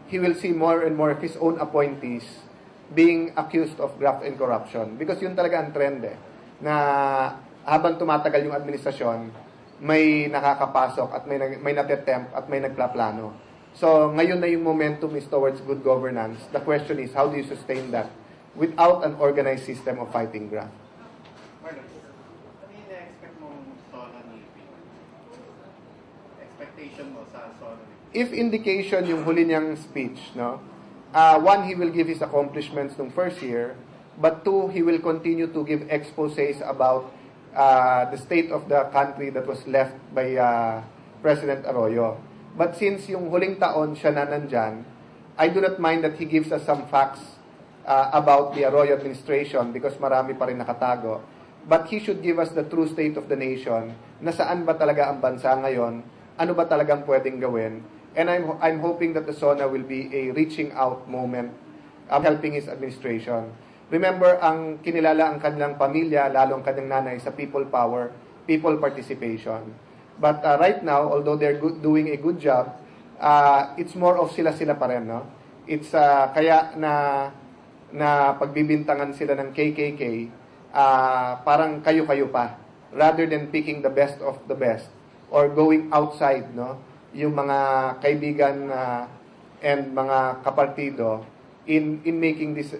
he will see more and more of his own appointees being accused of graft and corruption. Because yun talaga ang trend na habang tumatagal yung administrasyon, may nakakapasok at may natitempt at may nagplaplano. So ngayon na yung momentum is towards good governance. The question is, how do you sustain that without an organized system of fighting graft? If indication yung huli niyang speech, no? One, he will give his accomplishments nung first year, but two, he will continue to give exposés about the state of the country that was left by President Arroyo. But since yung huling taon siya na nandyan, I do not mind that he gives us some facts about the Arroyo administration because marami pa rin nakatago. But he should give us the true state of the nation, na saan ba talaga ang bansa ngayon, ano ba talagang pwedeng gawin. And I'm hoping that the SONA will be a reaching out moment helping his administration. Remember, ang kinilala ang kanilang pamilya, lalo ang kanyang nanay, sa people power, people participation. But right now, although they're doing a good job, it's more of sila-sila pa rin, no? It's kaya na pagbibintangan sila ng KKK, parang kayo-kayo pa, rather than picking the best of the best or going outside, no? Yung mga kaibigan and mga kapartido in making this,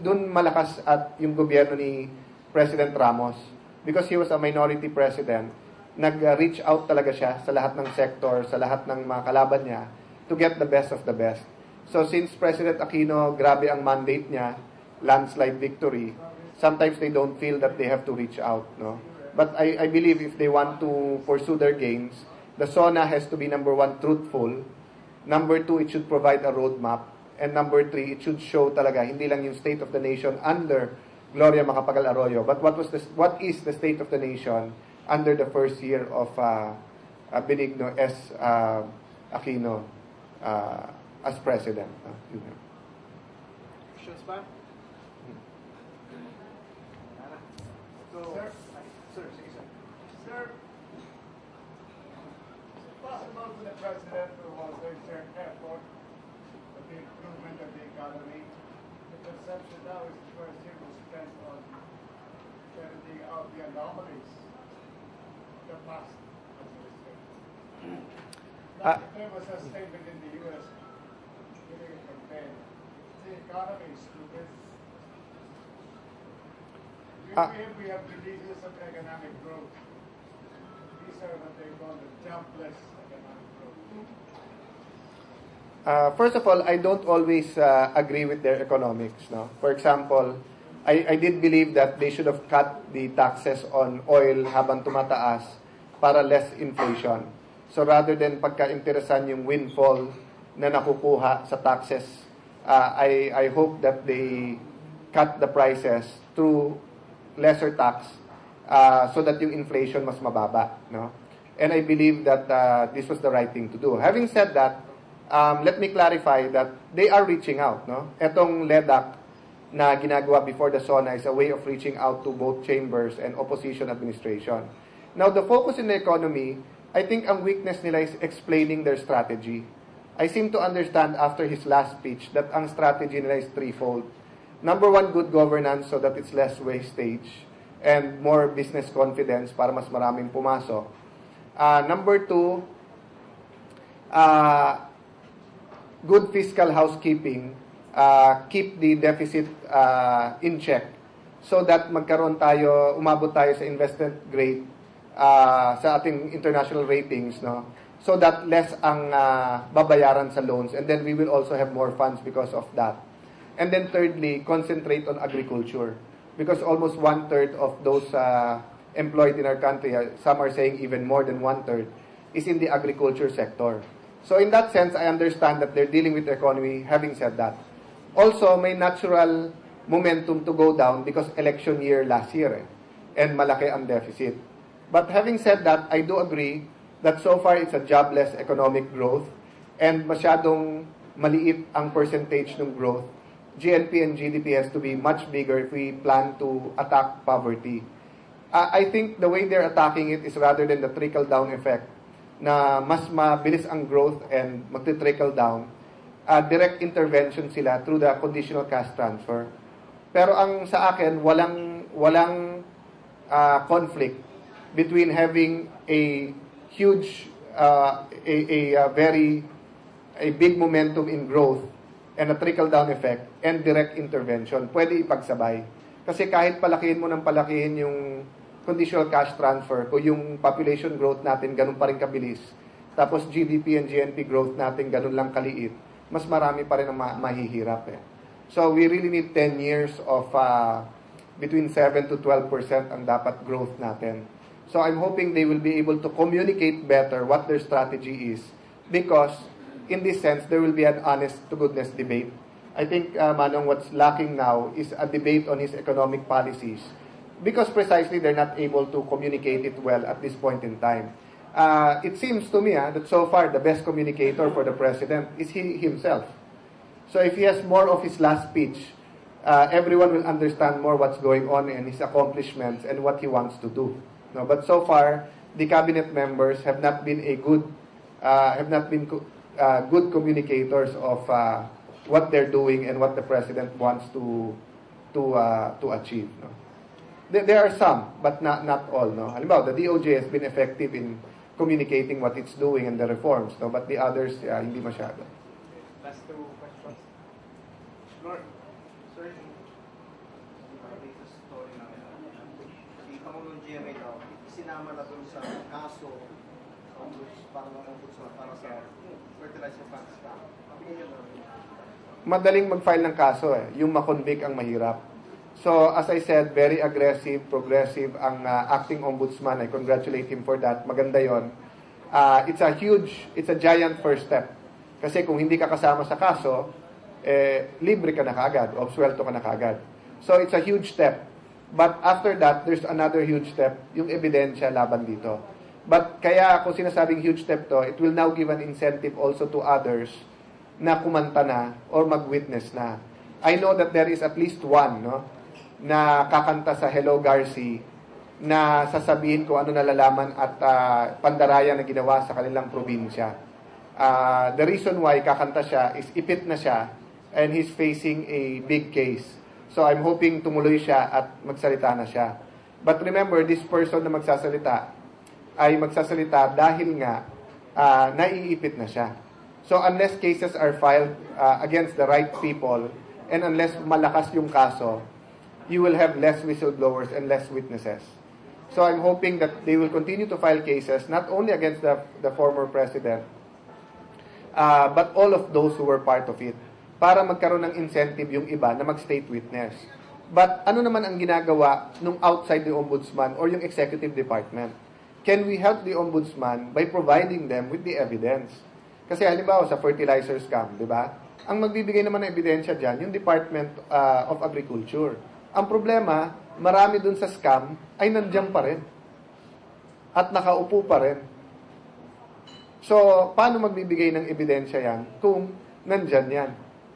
doon malakas at yung gobyerno ni President Ramos, because he was a minority president. Nag-reach out talaga siya sa lahat ng sector, sa lahat ng mga kalaban niya to get the best of the best. So since President Aquino, grabe ang mandate niya, landslide victory, sometimes they don't feel that they have to reach out, no? But I believe if they want to pursue their gains, the SONA has to be, number one, truthful. Number two, it should provide a roadmap. And number three, it should show talaga, hindi lang yung state of the nation under Gloria Macapagal Arroyo, but what is the state of the nation under the first year of Benigno S. Aquino as president. Questions ba? Sir, sige sir. Sir, possible for the president to also exert effort for the improvement of the economy. The perception now is the first year was spent on ferreting out the anomalies of the past administration. There was a statement in the U.S. during a campaign. The economy is stupid. We have releases of economic growth. These are what they call the jumpless economic growth. First of all, I don't always agree with their economics. No? For example, I did believe that they should have cut the taxes on oil habang tumataas para less inflation. So rather than pagka-interesan yung windfall na nakukuha sa taxes, I hope that they cut the prices through lesser tax so that yung inflation mas mababa. No? And I believe that this was the right thing to do. Having said that, let me clarify that they are reaching out. No? Etong LEDAC na ginagawa before the SONA is a way of reaching out to both chambers and opposition administration. Now, the focus in the economy, I think ang weakness nila is explaining their strategy. I seem to understand after his last speech that ang strategy nila is threefold. Number one, good governance so that it's less wastage and more business confidence para mas maraming pumasok. Number two, good fiscal housekeeping, keep the deficit in check so that umabot tayo sa investment grade sa ating international ratings, no? So that less ang babayaran sa loans, and then we will also have more funds because of that. And then thirdly, concentrate on agriculture, because almost 1/3 of those employed in our country, some are saying even more than 1/3, is in the agriculture sector. So in that sense, I understand that they're dealing with the economy. Having said that, also may natural momentum to go down because election year last year, and malaki ang deficit. But having said that, I do agree that so far it's a jobless economic growth and masyadong maliit ang percentage ng growth. GNP and GDP has to be much bigger if we plan to attack poverty. I think the way they're attacking it is rather than the trickle-down effect, na mas mabilis ang growth and magti-trickle down, direct intervention sila through the conditional cash transfer. Pero ang sa akin, walang conflict between having a huge, a big momentum in growth and a trickle-down effect and direct intervention. Pwede ipagsabay. Kasi kahit palakihin mo ng palakihin yung conditional cash transfer, kung yung population growth natin ganun pa rin kabilis, tapos GDP and GNP growth natin ganun lang kaliit, mas marami pa rin ang mahihirap eh. So we really need 10 years of between 7 to 12% ang dapat growth natin. So I'm hoping they will be able to communicate better what their strategy is, because in this sense, there will be an honest-to-goodness debate. I think, Manong, what's lacking now is a debate on his economic policies, because precisely they're not able to communicate it well at this point in time. It seems to me that so far the best communicator for the president is he himself. So if he has more of his last speech, everyone will understand more what's going on and his accomplishments and what he wants to do. No, but so far, the cabinet members have not been good communicators of what they're doing and what the president wants to achieve. No? There are some, but not all. No? Halimbawa, the DOJ has been effective in communicating what it's doing and the reforms, no? But the others, hindi masyado. Last two questions. Lord, sir, yung latest story namin, si Pangulong GMA daw, sinama na dun sa kaso para sa fertilizer plants ka. Madaling mag-file ng kaso eh. Yung makonvict ang mahirap. So, as I said, very aggressive, progressive ang acting ombudsman. I congratulate him for that. Maganda yon. It's a giant first step. Kasi kung hindi ka kasama sa kaso, libre ka na kaagad, absuelto ka na kaagad. So, it's a huge step. But after that, there's another huge step, yung ebidensya laban dito. But kaya kung sinasabing huge step to, it will now give an incentive also to others na kumanta na or mag-witness na. I know that there is at least one, no, na kakanta sa Hello Garci na sasabihin ko ano nalalaman at pandaraya na ginawa sa kanilang probinsya. The reason why kakanta siya is ipit na siya and he's facing a big case. So I'm hoping tumuloy siya at magsalita na siya. But remember, this person na magsasalita ay magsasalita dahil nga naiipit na siya. So unless cases are filed against the right people and unless malakas yung kaso, you will have less whistleblowers and less witnesses. So I'm hoping that they will continue to file cases not only against the former president, but all of those who were part of it, para magkaroon ng incentive yung iba na mag-state witness. But ano naman ang ginagawa nung outside the ombudsman or yung executive department? Can we help the ombudsman by providing them with the evidence? Kasi halimbawa sa fertilizer scam, di ba? Ang magbibigay naman ng ebidensya dyan, yung Department of Agriculture. Ang problema, marami dun sa scam ay nandiyan pa rin. At nakaupo pa rin. So, paano magbibigay ng ebidensya yan kung nandyan yan?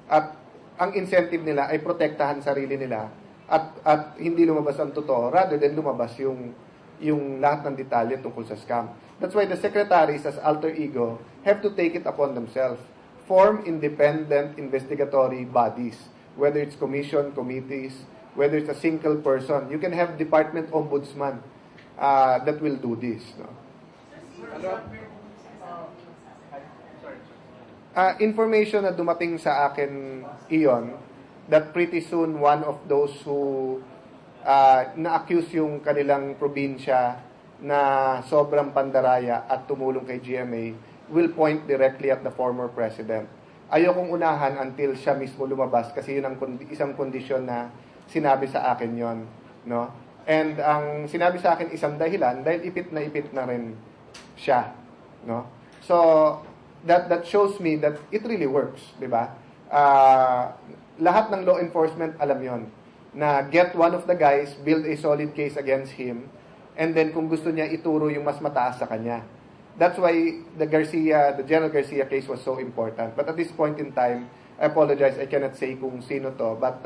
At ang incentive nila ay protektahan sarili nila at hindi lumabas ang totoo rather than lumabas yung lahat ng detalye tungkol sa scam. That's why the secretaries as alter ego have to take it upon themselves. Form independent investigatory bodies, whether it's commission, committees, whether it's a single person. You can have department ombudsman that will do this. No? Information na dumating sa akin iyon, that pretty soon one of those who na-accuse yung kanilang probinsya na sobrang pandaraya at tumulong kay GMA will point directly at the former president. Ayokong unahan until siya mismo lumabas kasi yun ang isang kondisyon na sinabi sa akin yon, no? And ang sinabi sa akin isang dahilan dahil ipit na rin siya, no? So that shows me that it really works, di ba? Lahat ng law enforcement alam yon, na get one of the guys, build a solid case against him, and then kung gusto niya ituro yung mas mataas sa kanya. That's why the General Garcia case was so important. But at this point in time, I apologize, I cannot say kung sino to, but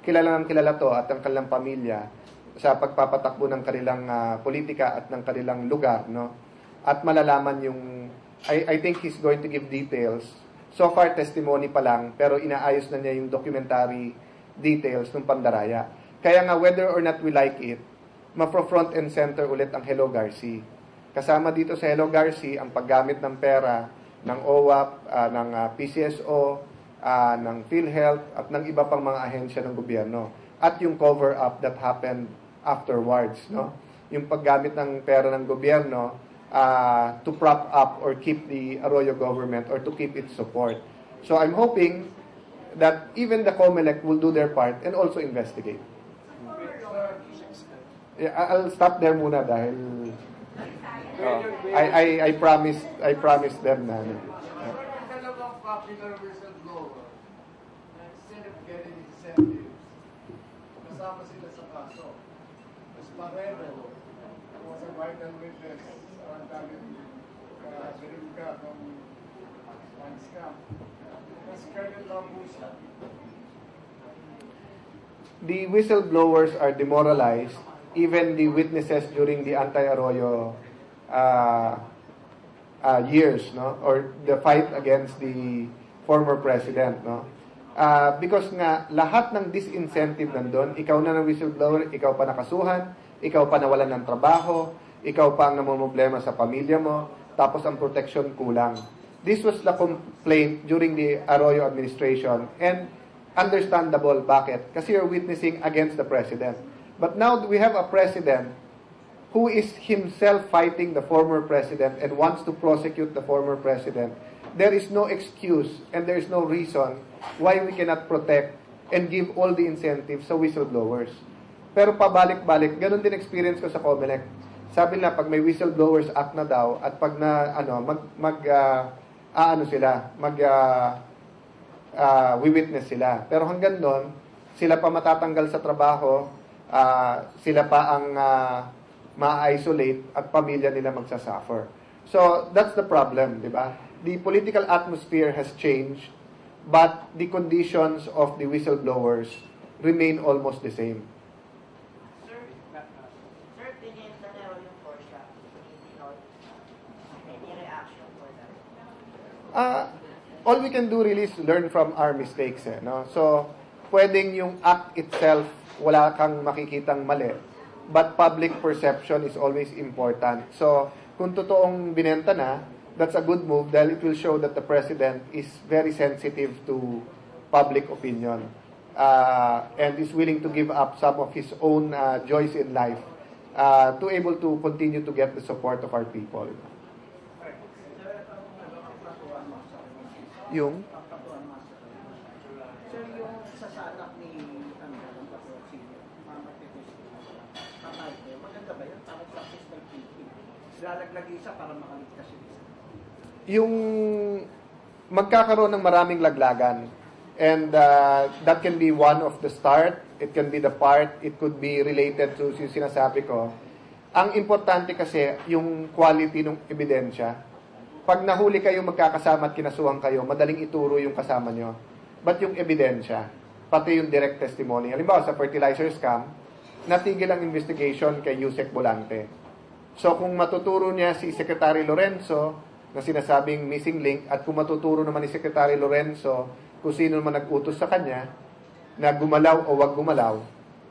kilala to at ang kanilang pamilya sa pagpapatakbo ng kanilang politika at ng kanilang lugar, no? At malalaman yung I think he's going to give details So far, testimony pa lang, pero inaayos na niya yung documentary details ng pandaraya. Kaya nga, whether or not we like it, mapro-front and center ulit ang Hello Garci. Kasama dito sa Hello Garci ang paggamit ng pera ng OWAP, ng PCSO, ng PhilHealth, at ng iba pang mga ahensya ng gobyerno. At yung cover-up that happened afterwards, no? Yung paggamit ng pera ng gobyerno to prop up or keep the Arroyo government or to keep its support. So I'm hoping that even the COMELEC will do their part and also investigate. Yeah, I'll stop there muna dahil I promised them na. Dalawang popular whistleblower, instead of getting incentives, kasama sila sa kaso. Mas Barrero was a vital witness ang daming verifika ng scam. Mas Colonel Lambusa. The whistleblowers are demoralized. Even the witnesses during the anti-Arroyo years, no, or the fight against the former president, no, because nga lahat ng disincentive nandun, ikaw na ng whistleblower, ikaw pa nakasuhan, ikaw pa nawalan ng trabaho, ikaw pa ang namumblema sa pamilya mo, tapos ang protection kulang. This was the complaint during the Arroyo administration, and understandable bakit, kasi you're witnessing against the president. But now we have a president who is himself fighting the former president and wants to prosecute the former president. There is no excuse and there is no reason why we cannot protect and give all the incentives sa whistleblowers. Pero pabalik-balik, ganun din experience ko sa COMELEC. Sabi nila, pag may Whistleblowers Act na daw, at pag na, we-witness sila. Pero hanggang doon, sila pa matatanggal sa trabaho, sila pa ang ma-isolate at pamilya nila magsasuffer. So, that's the problem, di ba? The political atmosphere has changed, but the conditions of the whistleblowers remain almost the same. Sir, pinenta na yung Porsche. Any reaction for that? All we can do really is learn from our mistakes. No? So, pwedeng yung act itself, wala kang makikitang mali. But public perception is always important. So, kung totoong binenta na, that's a good move dahil it will show that the president is very sensitive to public opinion and is willing to give up some of his own joys in life to able to continue to get the support of our people. Yung? Sir, yung sasalak ni maganda ba yun? Parang practice by thinking. Lalaglag isa para makaligtas yung isa. Yung magkakaroon ng maraming laglagan. And that can be one of the start. It can be the part. It could be related to yung sinasabi ko. Ang importante kasi yung quality ng ebidensya. Pag nahuli kayo magkakasama at kinasuhan kayo, madaling ituro yung kasama nyo. But yung ebidensya, pati yung direct testimony. Halimbawa sa fertilizer scam, natigil ang investigation kay Yusek Bolante. So kung matuturo niya si Secretary Lorenzo na sinasabing missing link at kung matuturo naman ni Secretary Lorenzo kung sino naman nag-utos sa kanya na gumalaw o wag gumalaw.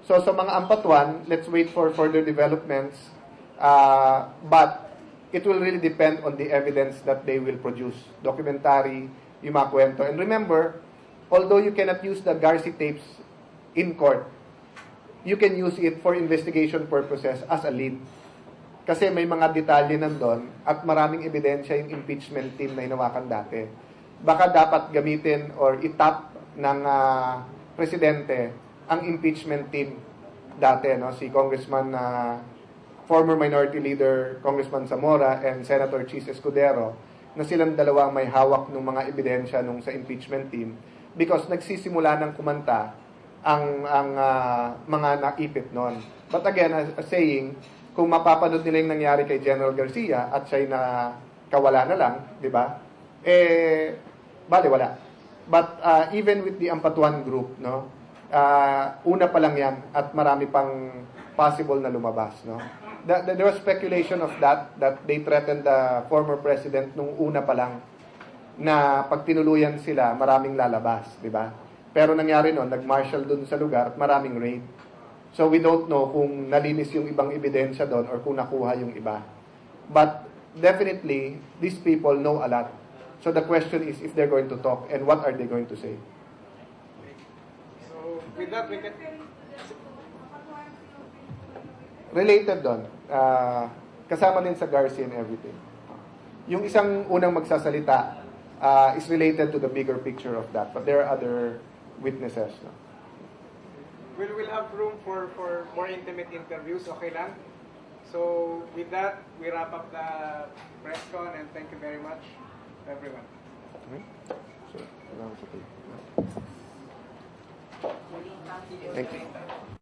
So sa mga ampatuan, let's wait for further developments. But it will really depend on the evidence that they will produce. Documentary, yung mga kwento. And remember, although you cannot use the Garci tapes in court, you can use it for investigation purposes as a lead. Kasi may mga detalye nandun at maraming ebidensya yung impeachment team na hinawakan dati. Baka dapat gamitin or itap ng presidente ang impeachment team dati, no? Si Congressman, former Minority Leader Congressman Zamora and Senator Chis Escudero, na silang dalawa may hawak ng mga ebidensya nung sa impeachment team because nagsisimula ng kumanta ang mga naipit noon. But again, as saying, kung mapapanood nila yung nangyari kay General Garcia at siya'y na kawala na lang, di ba? Bale, wala. But even with the Ampatuan group, no, una pa lang yan at marami pang possible na lumabas, no. There was speculation of that they threatened the former president nung una pa lang na pag tinuluyan sila, maraming lalabas, di ba? Pero nangyari noon, nag-marshal dun sa lugar at maraming raid. So we don't know kung nalinis yung ibang ebidensya doon or kung nakuha yung iba. But definitely, these people know a lot. So the question is if they're going to talk and what are they going to say. So with that, we can... Related doon, kasama din sa Garcia and everything. Yung isang unang magsasalita is related to the bigger picture of that, but there are other witnesses. No? We'll have room for more intimate interviews, okay lang? So with that, we wrap up the press con and thank you very much, everyone. Okay? So, thank you.